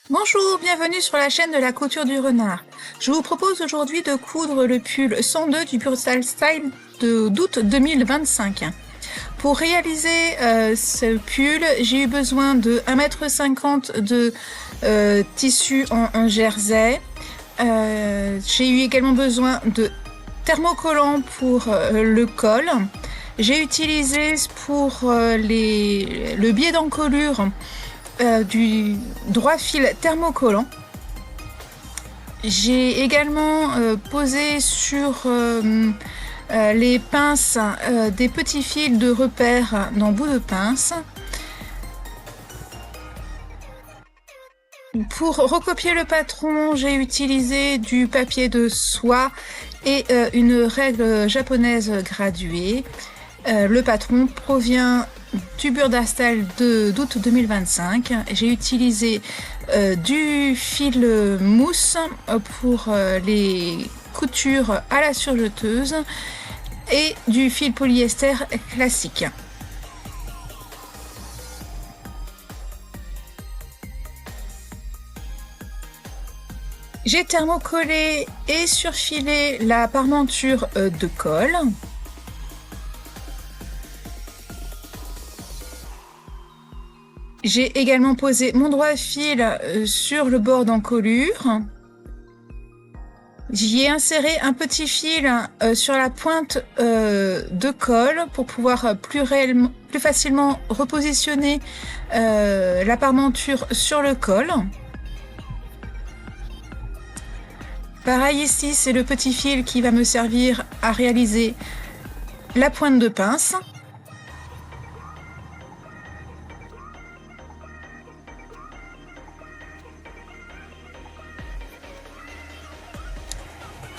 Bonjour, bienvenue sur la chaîne de la couture du renard. Je vous propose aujourd'hui de coudre le pull 102 du Brutal Style d'août 2025. Pour réaliser ce pull, j'ai eu besoin de 1,50 m de tissu en jersey. J'ai eu également besoin de thermocollant pour le col. J'ai utilisé pour le biais d'encolure du droit fil thermocollant. J'ai également posé sur les pinces des petits fils de repère dans bout de pince. Pour recopier le patron, j'ai utilisé du papier de soie et une règle japonaise graduée. Le patron provient du Burdastyle d'août 2025. J'ai utilisé du fil mousse pour les coutures à la surjeteuse et du fil polyester classique. J'ai thermocollé et surfilé la parmenture de col. J'ai également posé mon droit fil sur le bord d'encolure. J'y ai inséré un petit fil sur la pointe de col pour pouvoir plus facilement repositionner la parmenture sur le col. Pareil ici, c'est le petit fil qui va me servir à réaliser la pointe de pince.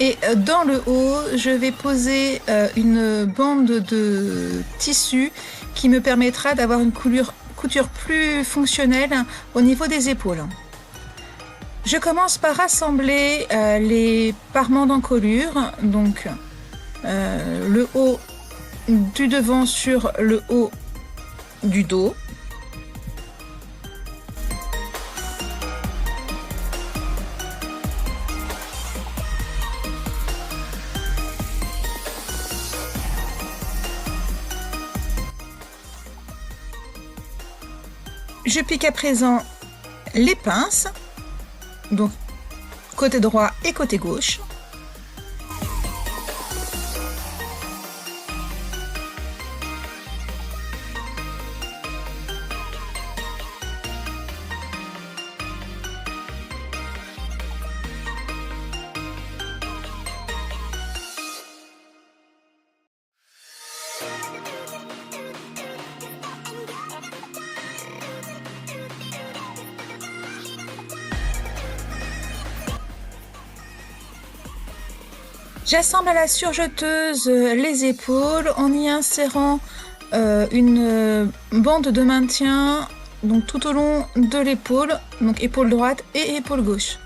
Et dans le haut, je vais poser une bande de tissu qui me permettra d'avoir une couture plus fonctionnelle au niveau des épaules. Je commence par assembler les parements d'encolure, donc le haut du devant sur le haut du dos. Je pique à présent les pinces, donc côté droit et côté gauche. J'assemble à la surjeteuse les épaules en y insérant une bande de maintien donc tout au long de l'épaule, donc épaule droite et épaule gauche.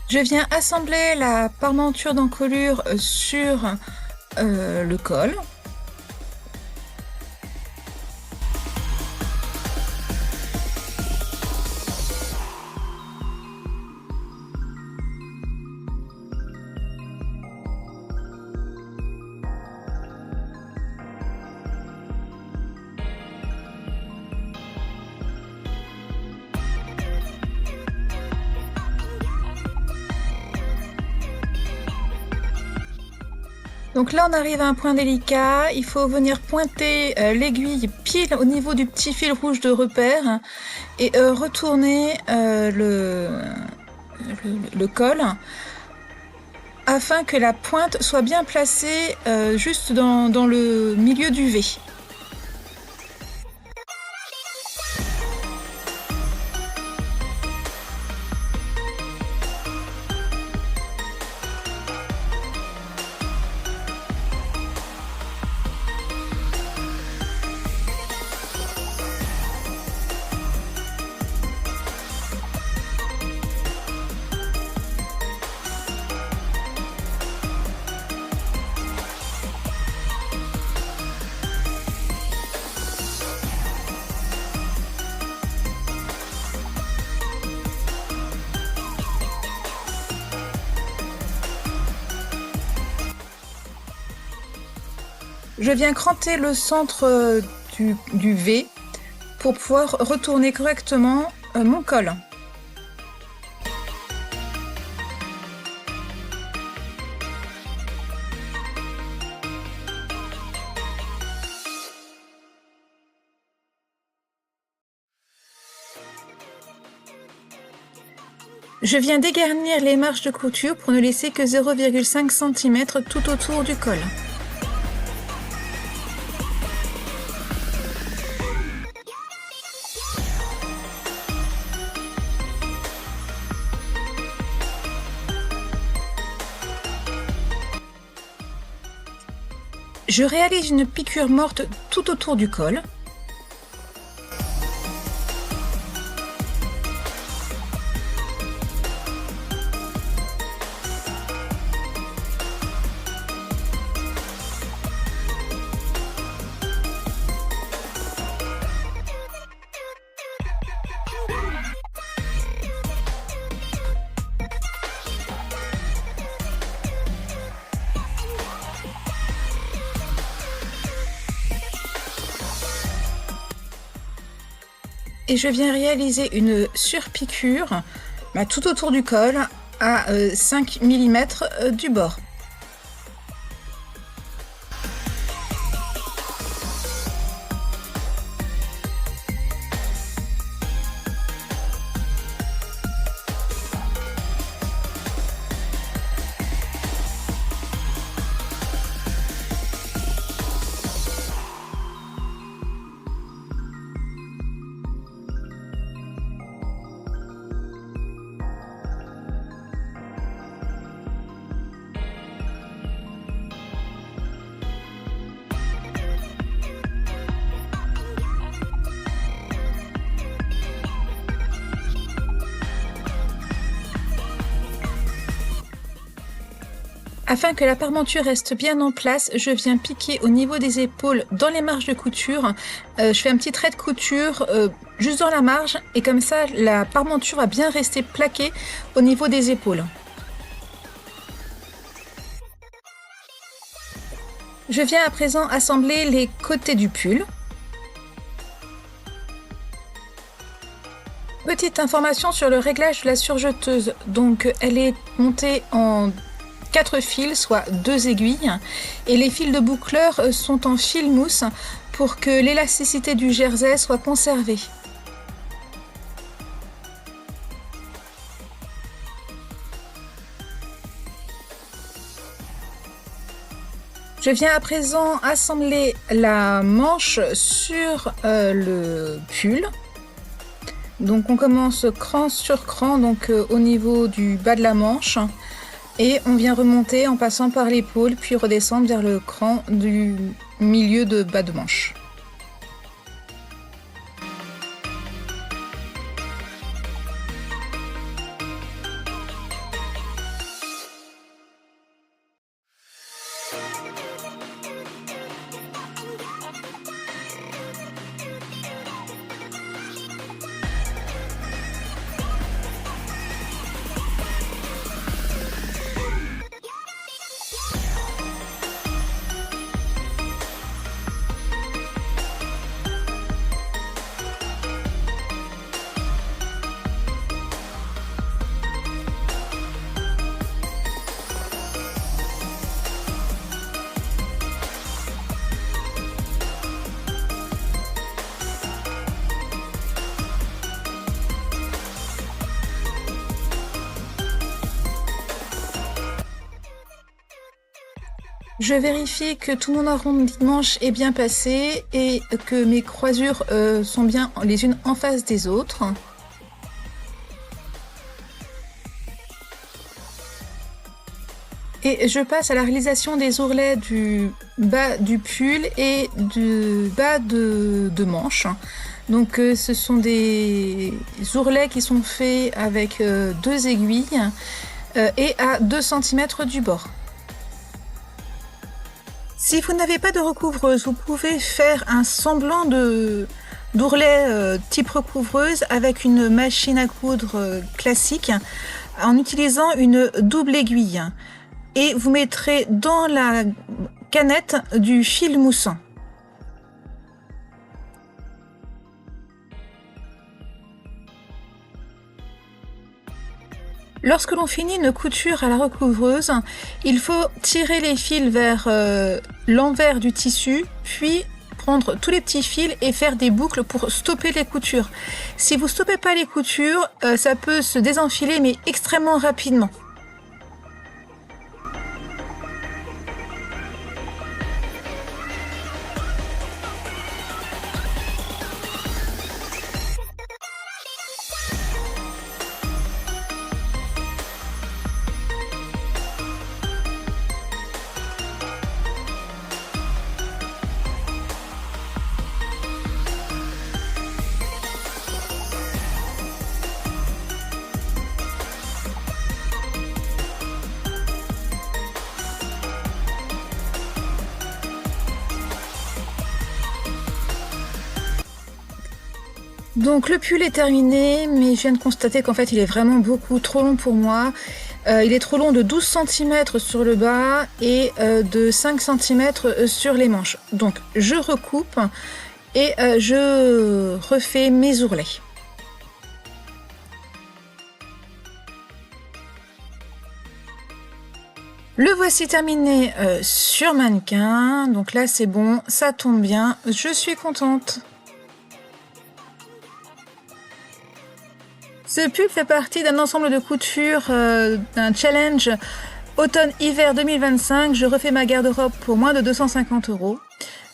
Je viens assembler la parmenture d'encolure sur le col. Donc là, on arrive à un point délicat. Il faut venir pointer l'aiguille pile au niveau du petit fil rouge de repère et retourner le col afin que la pointe soit bien placée juste dans le milieu du V. Je viens cranter le centre du V pour pouvoir retourner correctement mon col. Je viens dégarnir les marges de couture pour ne laisser que 0,5 cm tout autour du col. Je réalise une piqûre morte tout autour du col. Et je viens réaliser une surpiqûre tout autour du col à 5 mm du bord. Afin que la parmenture reste bien en place, je viens piquer au niveau des épaules dans les marges de couture. Je fais un petit trait de couture juste dans la marge et comme ça la parmenture va bien rester plaquée au niveau des épaules. Je viens à présent assembler les côtés du pull. Petite information sur le réglage de la surjeteuse. Donc elle est montée en 4 fils, soit 2 aiguilles, et les fils de boucleur sont en fil mousse pour que l'élasticité du jersey soit conservée. Je viens à présent assembler la manche sur le pull. Donc on commence cran sur cran, donc au niveau du bas de la manche. Et on vient remonter en passant par l'épaule, puis redescendre vers le cran du milieu de bas de manche. Je vérifie que tout mon arrondi de manche est bien passé et que mes croisures sont bien les unes en face des autres. Et je passe à la réalisation des ourlets du bas du pull et du bas de manche. Donc ce sont des ourlets qui sont faits avec 2 aiguilles et à 2 cm du bord. Si vous n'avez pas de recouvreuse, vous pouvez faire un semblant d'ourlet type recouvreuse avec une machine à coudre classique en utilisant une double aiguille. Et vous mettrez dans la canette du fil moussant. Lorsque l'on finit une couture à la recouvreuse, il faut tirer les fils vers l'envers du tissu, puis prendre tous les petits fils et faire des boucles pour stopper les coutures. Si vous stoppez pas les coutures, ça peut se désenfiler mais extrêmement rapidement. Donc le pull est terminé, mais je viens de constater qu'en fait il est vraiment beaucoup trop long pour moi. Il est trop long de 12 cm sur le bas et de 5 cm sur les manches. Donc je recoupe et je refais mes ourlets. Le voici terminé sur mannequin. Donc là c'est bon, ça tombe bien, je suis contente. Ce pull fait partie d'un ensemble de coutures d'un challenge automne-hiver 2025. Je refais ma garde-robe pour moins de 250 €.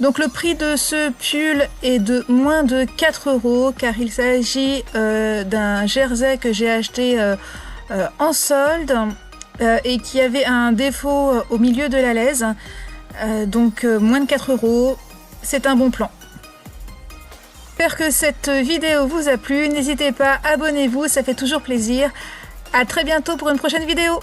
Donc le prix de ce pull est de moins de 4 € car il s'agit d'un jersey que j'ai acheté en solde et qui avait un défaut au milieu de la laise. Donc moins de 4 €, c'est un bon plan. J'espère que cette vidéo vous a plu, n'hésitez pas, abonnez-vous, ça fait toujours plaisir. À très bientôt pour une prochaine vidéo.